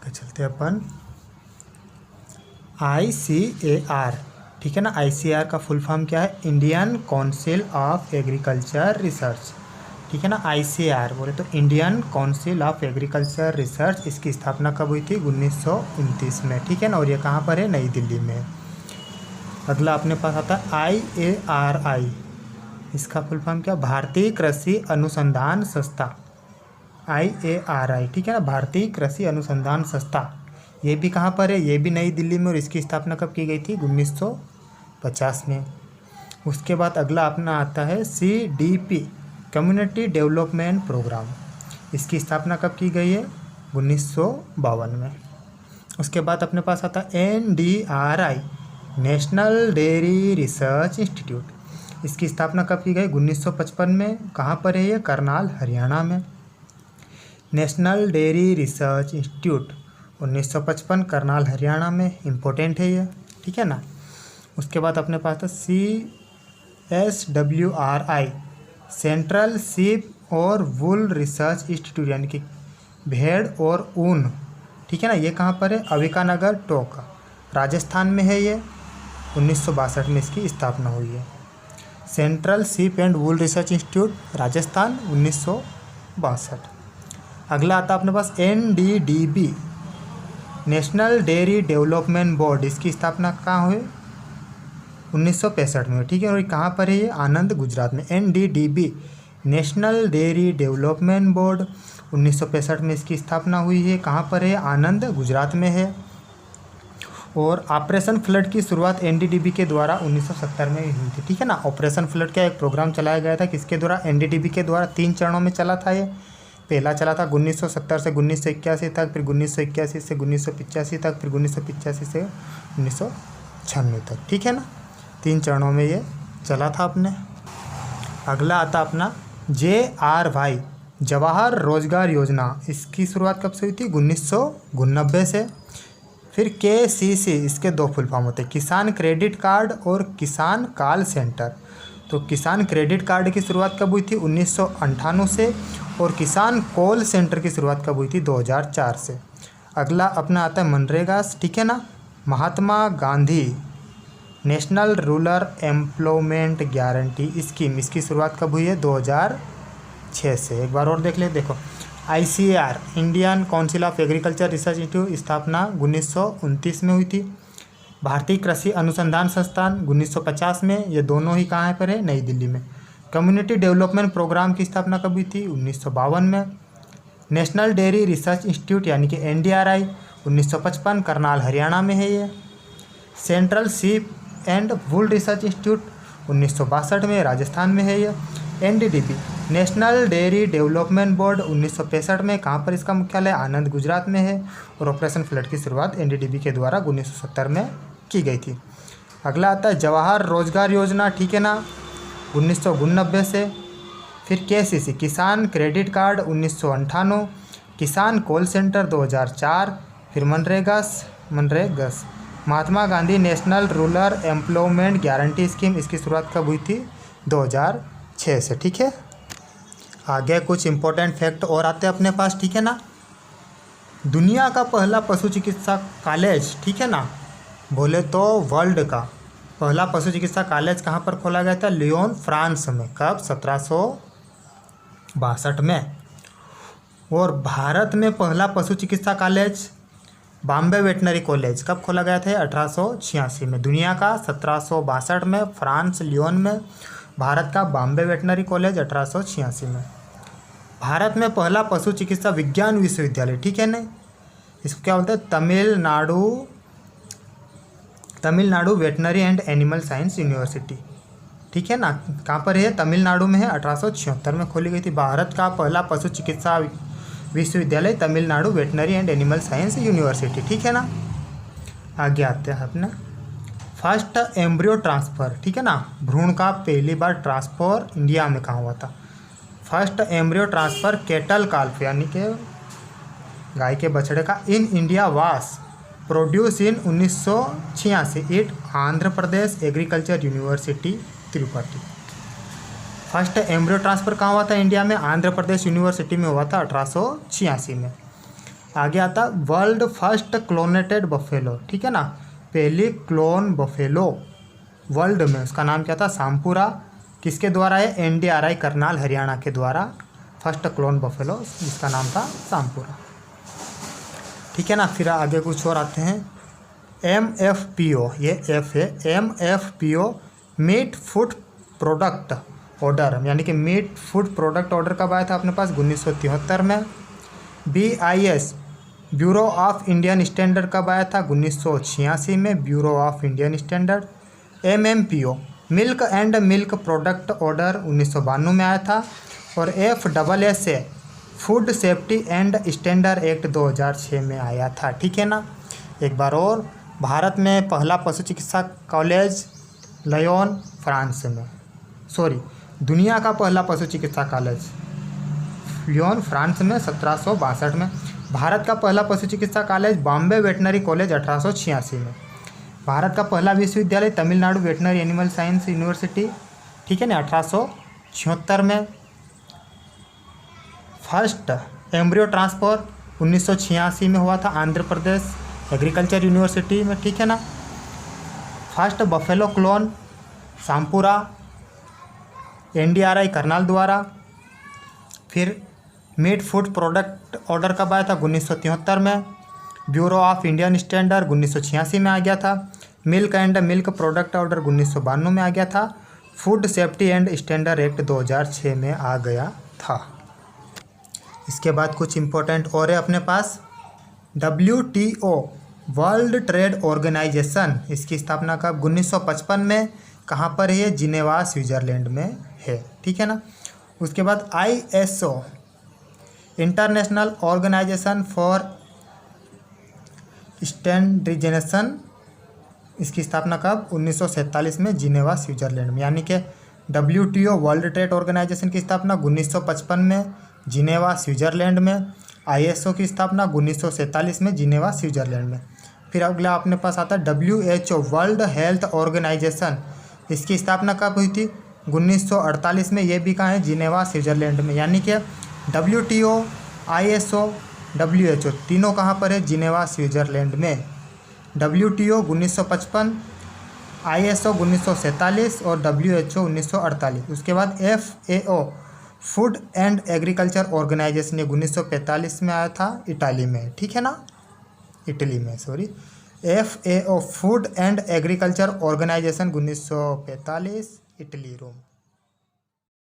आगे चलते हैं अपन ICAR, ठीक है ना। ICAR का फुल फॉर्म क्या है? Indian council of agriculture research, ठीक है ना। ICAR बोले तो Indian council of agriculture research. इसकी स्थापना कब हुई थी? 1929 में, ठीक है ना। और ये कहाँ पर है? नई दिल्ली में। अगला अपने पास आता है IARI। इसका फुल फॉर्म क्या? भारतीय कृषि अनुसंधान संस्था। IARI, ठीक है ना, भारतीय कृषि अनुसंधान संस्था। ये भी कहाँ पर है? ये भी नई दिल्ली में। और इसकी स्थापना कब की गई थी? 1950 में। उसके बाद अगला अपना आता है CDP, कम्युनिटी डेवलपमेंट प्रोग्राम। इसकी स्थापना कब की गई है? 1952 में। उसके बाद अपने पास आता है NDRI, national dairy research institute. इसकी स्थापना कब की गई? 1955 में। कहाँ पर है ये? करनाल, हरियाणा में। National dairy research institute 1955, Karnal, Haryana में। इम्पोर्टेंट है ये, ठीक है ना। उसके बाद अपने पास था CSWRI, सेंट्रल शीप और वुल रिसर्च इंस्टीट्यूट, यानी कि भेड़ और ऊन, ठीक है ना। ये कहाँ पर है? अविकानगर, टोंक, राजस्थान में है ये। 1962 में इसकी स्थापना हुई है। Central sheep and wool research institute, Rajasthan, 1962। अगला आता है अपने पास NDDB, national dairy development board. इसकी स्थापना कहाँ हुई? 1965 में, ठीक है। और कहाँ पर है ये? आनंद, गुजरात में। NDDB, national dairy development board, 1965 में इसकी स्थापना हुई है। कहाँ पर है? आनंद, गुजरात में है। और ऑपरेशन फ्लड की शुरुआत NDDB के द्वारा 1970 में हुई थी, ठीक है ना। ऑपरेशन फ्लड का एक प्रोग्राम चलाया गया था, किसके द्वारा? NDDB के द्वारा। 3 चरणों में चला था ये। पहला चला था 1970 से 1981 तक, फिर 1981 से 1985 तक, फिर 1985 से 1996 तक, ठीक है ना। 3 चरणों में ये चला था अपने। अगला आता अपना JRY, जवाहर रोजगार योजना। इसकी शुरुआत कब से हुई थी? 1989 से। फिर KCC, इसके 2 फुल फॉर्म होते हैं, किसान क्रेडिट कार्ड और किसान कॉल सेंटर। तो किसान क्रेडिट कार्ड की शुरुआत कब हुई थी? 1998 से। और किसान कॉल सेंटर की शुरुआत कब हुई थी? 2004 से। अगला अपना आता है मनरेगा, ठीक है ना, Mahatma Gandhi national rural employment guarantee scheme. इसकी शुरुआत कब हुई है? 2006 से। एक बार और देख ले, देखो ICAR, Indian council of agriculture research institute, स्थापना 1929 में हुई थी। भारतीय कृषि अनुसंधान संस्थान 1950 में। ये दोनों ही कहाँ पर है? नई दिल्ली में। कम्युनिटी डेवलपमेंट प्रोग्राम की स्थापना कब हुई थी? 1952 में। नेशनल डेयरी रिसर्च इंस्टीट्यूट यानी कि NDRI 1955, करनाल, हरियाणा में है ये। Central sheep and wool research institute 1962 में, राजस्थान में है ये। NDDB, national dairy development board 1965 में। कहाँ पर इसका मुख्यालय? आनंद, गुजरात में है। और ऑपरेशन फ्लड की शुरुआत NDDB के द्वारा 1970 में की गई थी। अगला आता है जवाहर रोजगार योजना, ठीक है ना, 1989 से। फिर KCC, किसान क्रेडिट कार्ड 1998, किसान कॉल सेंटर 2004। फिर मनरेगा, Mahatma Gandhi national rural employment guarantee scheme. इसकी शुरुआत कब हुई थी? 2006 से, ठीक है। आगे कुछ इंपॉर्टेंट फैक्ट और आते हैं अपने पास, ठीक है ना। दुनिया का पहला पशु चिकित्सा कॉलेज, ठीक है ना, बोले तो वर्ल्ड का पहला पशु चिकित्सा कॉलेज कहाँ पर खोला गया था? लियोन, फ्रांस में। कब? 1762 में। और भारत में पहला पशु चिकित्सा कॉलेज बॉम्बे वेटनरी कॉलेज कब खोला गया था? 1886 में। दुनिया का 1762 में, फ्रांस, लियोन में। भारत का बॉम्बे वेटनरी कॉलेज 1886 में। भारत में पहला पशु चिकित्सा विज्ञान विश्वविद्यालय, ठीक है ना, इसको क्या बोलते हैं? Tamil Nadu veterinary and animal science university, ठीक है ना। कहाँ पर है? तमिलनाडु में है। 1876 में खोली गई थी। भारत का पहला पशु चिकित्सा विश्वविद्यालय Tamil Nadu veterinary and animal science university, ठीक है ना। आगे आते हैं अपने फर्स्ट एम्ब्रियो ट्रांसफ़र, ठीक है ना, भ्रूण का पहली बार ट्रांसफ़र इंडिया में कहाँ हुआ था? First embryo transfer cattle calf यानी कि गाय के बछड़े का in India was produce in 1986 at Andhra Pradesh agriculture university Tirupati. First embryo transfer कहाँ हुआ था इंडिया में? आंध्र प्रदेश यूनिवर्सिटी में हुआ था 1886 में। आगे आता वर्ल्ड फर्स्ट क्लोनेटेड बफेलो, ठीक है ना, पहली क्लोन बफेलो वर्ल्ड में, उसका नाम क्या था, सांपुरा। किसके द्वारा है, NDRI करनाल हरियाणा के द्वारा फर्स्ट क्लोन बफेलो, जिसका नाम था सांपुरा, ठीक है ना। फिर आगे कुछ और आते हैं, MFPO, ये F है, MFPO meat food product order, यानी कि मीट फूड प्रोडक्ट ऑर्डर कब आया था अपने पास, 1973 में। BIS bureau of Indian standard कब आया था, 1986 में, bureau of Indian standard. MMPO milk and milk product order 1992 में आया था। और FSSA food safety and standard act 2006 में आया था, ठीक है ना। एक बार और, भारत में पहला पशु चिकित्सा कॉलेज लयोन फ्रांस में, सॉरी, दुनिया का पहला पशु चिकित्सा कॉलेज लियोन फ्रांस में 1762 में। भारत का पहला पशु चिकित्सा कॉलेज बॉम्बे वेटनरी कॉलेज 1886 में। भारत का पहला विश्वविद्यालय Tamil Nadu veterinary animal science university, ठीक है ना, 1876 में। फर्स्ट एम्ब्रियो ट्रांसफर 1986 में हुआ था, आंध्र प्रदेश एग्रीकल्चर यूनिवर्सिटी में, ठीक है ना। First buffalo clone Sampura, NDRI Karnal द्वारा। फिर मीट फूड प्रोडक्ट ऑर्डर कब आया था, 1973 में, ब्यूरो ऑफ इंडियन स्टैंडर्ड 1986 में आ गया था। Milk and milk product order 1992 में आ गया था। Food safety and standard act 2006 में आ गया था। इसके बाद कुछ इम्पोर्टेंट और है अपने पास, WTO वर्ल्ड ट्रेड ऑर्गेनाइजेशन, इसकी स्थापना कब, 1955 में, कहाँ पर है, जिनेवा स्विट्जरलैंड में है, ठीक है ना। उसके बाद ISO international organisation for standardisation, इसकी स्थापना कब, 1947 में, जिनेवा स्विट्जरलैंड में। यानी कि WTO वर्ल्ड ट्रेड ऑर्गेनाइजेशन की स्थापना 1955 में, जिनेवा स्विट्जरलैंड में। ISO की स्थापना 1947 में, जिनेवा स्विट्जरलैंड में। फिर अगला अपने पास आता है WHO वर्ल्ड हेल्थ ऑर्गेनाइजेशन, इसकी स्थापना कब हुई थी, 1948 में, ये भी कहाँ है, जिनेवा स्विट्जरलैंड में। यानी कि WTO, ISO, WHO तीनों कहाँ पर है, जिनेवा स्विट्जरलैंड में। WTO 1955, ISO 1947 और WHO 1948। उसके बाद FAO food and agriculture organisation, ये 1945 में आया था, इटाली में, ठीक है ना, इटली में, sorry. FAO food and agriculture organisation 1945, Italy, Rome.